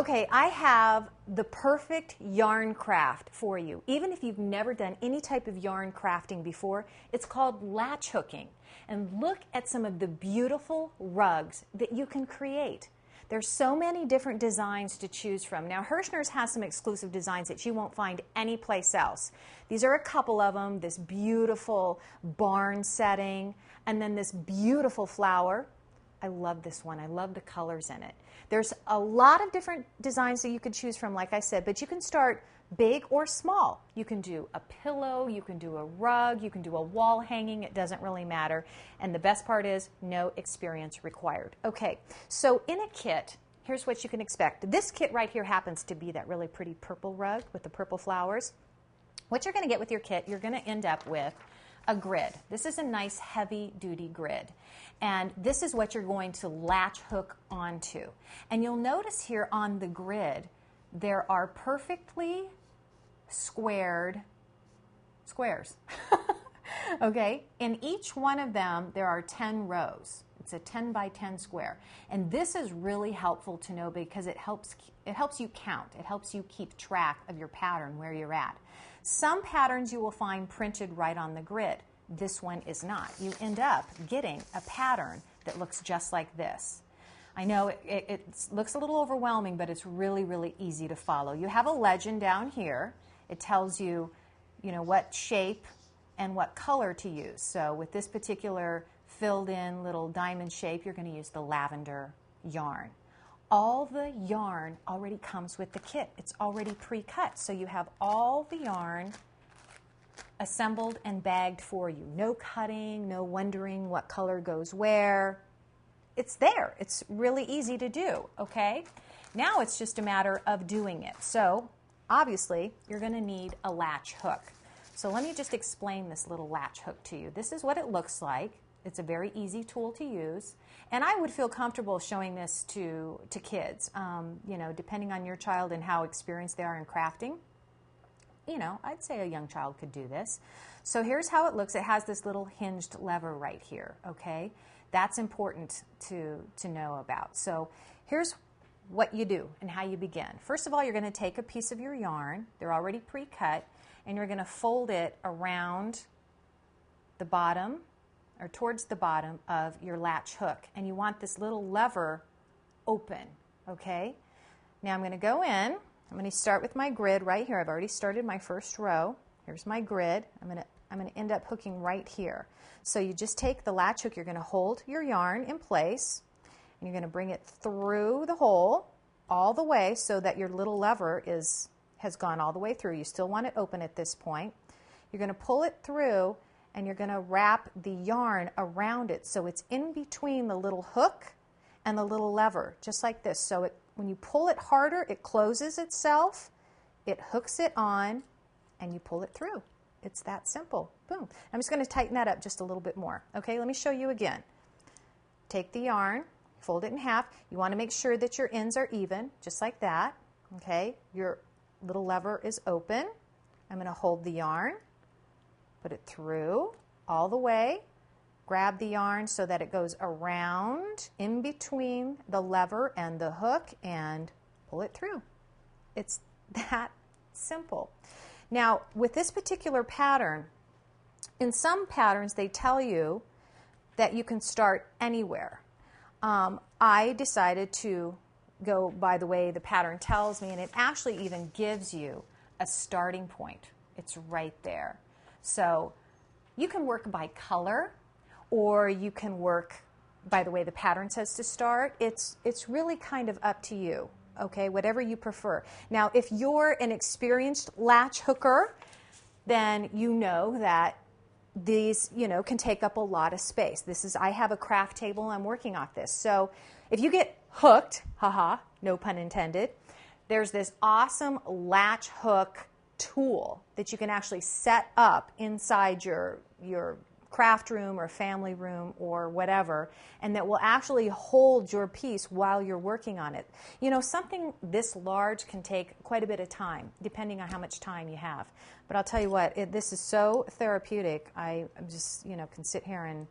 Okay, I have the perfect yarn craft for you. Even if you've never done any type of yarn crafting before, it's called latch hooking. And look at some of the beautiful rugs that you can create. There's so many different designs to choose from. Now, Herrschner's has some exclusive designs that you won't find anyplace else. These are a couple of them, this beautiful barn setting, and then this beautiful flower. I love this one. I love the colors in it. There's a lot of different designs that you could choose from, like I said, but you can start big or small. You can do a pillow, you can do a rug, you can do a wall hanging. It doesn't really matter. And the best part is no experience required. Okay, so in a kit, here's what you can expect. This kit right here happens to be that really pretty purple rug with the purple flowers. What you're going to get with your kit, you're going to end up with a grid. This is a nice heavy-duty grid. And this is what you're going to latch hook onto. And you'll notice here on the grid, there are perfectly squared squares. Okay? In each one of them, there are 10 rows. It's a 10 by 10 square. And this is really helpful to know because it helps you count. It helps you keep track of your pattern, where you're at. Some patterns you will find printed right on the grid. This one is not. You end up getting a pattern that looks just like this. I know it looks a little overwhelming, but it's really, really easy to follow. You have a legend down here. It tells you, what shape and what color to use. So with this particular filled-in little diamond shape, you're going to use the lavender yarn. All the yarn already comes with the kit. It's already pre-cut. So you have all the yarn assembled and bagged for you. No cutting, no wondering what color goes where. It's there. It's really easy to do, okay? Now it's just a matter of doing it. So obviously you're going to need a latch hook. So let me just explain this little latch hook to you. This is what it looks like. It's a very easy tool to use. And I would feel comfortable showing this to kids, depending on your child and how experienced they are in crafting. I'd say a young child could do this. So here's how it looks. It has this little hinged lever right here, okay? That's important to know about. So here's what you do and how you begin. First of all, you're going to take a piece of your yarn. They're already pre-cut, and you're going to fold it around the bottom or towards the bottom of your latch hook. And you want this little lever open, okay? Now I'm going to go in. I'm going to start with my grid right here. I've already started my first row. Here's my grid. I'm going to end up hooking right here. So you just take the latch hook. You're going to hold your yarn in place, and you're going to bring it through the hole all the way so that your little lever has gone all the way through. You still want it open at this point. You're going to pull it through, and you're going to wrap the yarn around it so it's in between the little hook and the little lever, just like this. So when you pull it harder, it closes itself, it hooks it on, and you pull it through. It's that simple. Boom. I'm just going to tighten that up just a little bit more. Okay, let me show you again. Take the yarn, fold it in half. You want to make sure that your ends are even, just like that. Okay, your little lever is open. I'm going to hold the yarn, put it through all the way, grab the yarn so that it goes around in between the lever and the hook and pull it through. It's that simple. Now, with this particular pattern, in some patterns they tell you that you can start anywhere. I decided to go by the way the pattern tells me, and it actually even gives you a starting point. It's right there. So you can work by color, or you can work by the way the pattern says to start. It's really kind of up to you, okay, whatever you prefer. Now, if you're an experienced latch hooker, then you know that these, can take up a lot of space. I have a craft table, I'm working off this. So if you get hooked, haha, no pun intended, there's this awesome latch hook tool that you can actually set up inside your craft room or family room or whatever, and that will actually hold your piece while you're working on it. Something this large can take quite a bit of time, depending on how much time you have. But I'll tell you what, this is so therapeutic. I'm just, can sit here and,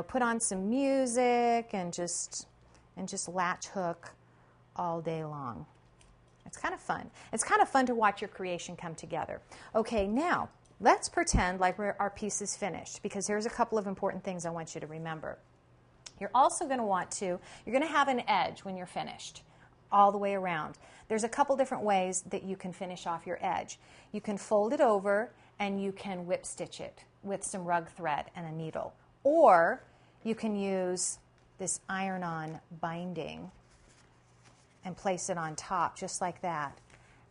put on some music and just latch hook all day long. It's kind of fun. It's kind of fun to watch your creation come together. Okay, now let's pretend like our piece is finished, because here's a couple of important things I want you to remember. You're also going to you're going to have an edge when you're finished, all the way around. There's a couple different ways that you can finish off your edge. You can fold it over and you can whip stitch it with some rug thread and a needle. Or you can use this iron-on binding and place it on top just like that,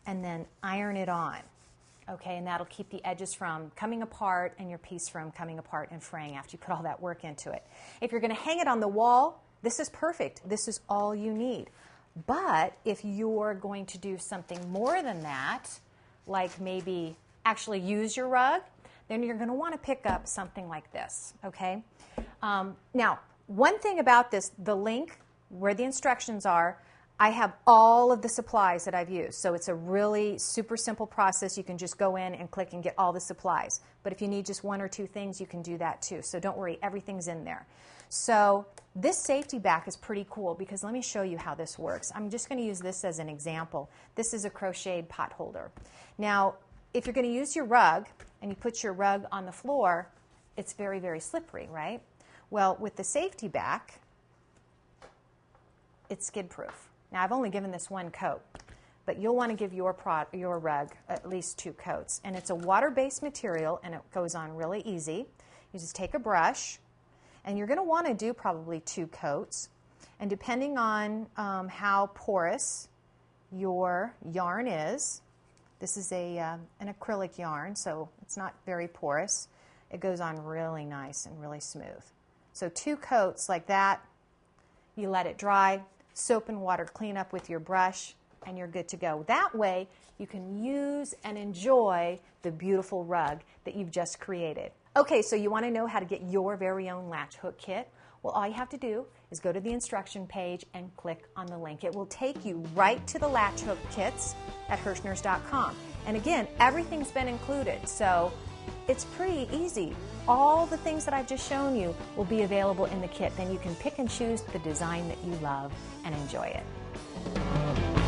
and then iron it on. Okay, and that'll keep the edges from coming apart and your piece from coming apart and fraying after you put all that work into it. If you're going to hang it on the wall, this is perfect. This is all you need. But if you're going to do something more than that, like maybe actually use your rug, then you're going to want to pick up something like this, okay? Now, one thing about this, the link where the instructions are, I have all of the supplies that I've used. So it's a really super simple process. You can just go in and click and get all the supplies. But if you need just one or two things, you can do that too. So don't worry, everything's in there. So this safety back is pretty cool, because let me show you how this works. I'm just going to use this as an example. This is a crocheted pot holder. Now, if you're going to use your rug and you put your rug on the floor, it's very, very slippery, right? Well, with the safety back, it's skid-proof. Now, I've only given this one coat, but you'll want to give your rug at least 2 coats. And it's a water-based material, and it goes on really easy. You just take a brush, and you're going to want to do probably 2 coats. And depending on how porous your yarn is, this is an acrylic yarn, so it's not very porous. It goes on really nice and really smooth. So 2 coats like that, you let it dry. Soap and water clean up with your brush, and you're good to go. That way, you can use and enjoy the beautiful rug that you've just created. Okay, so you want to know how to get your very own latch hook kit? Well, all you have to do is go to the instruction page and click on the link. It will take you right to the latch hook kits at Herrschners.com. And again, everything's been included, so it's pretty easy. All the things that I've just shown you will be available in the kit. Then you can pick and choose the design that you love and enjoy it.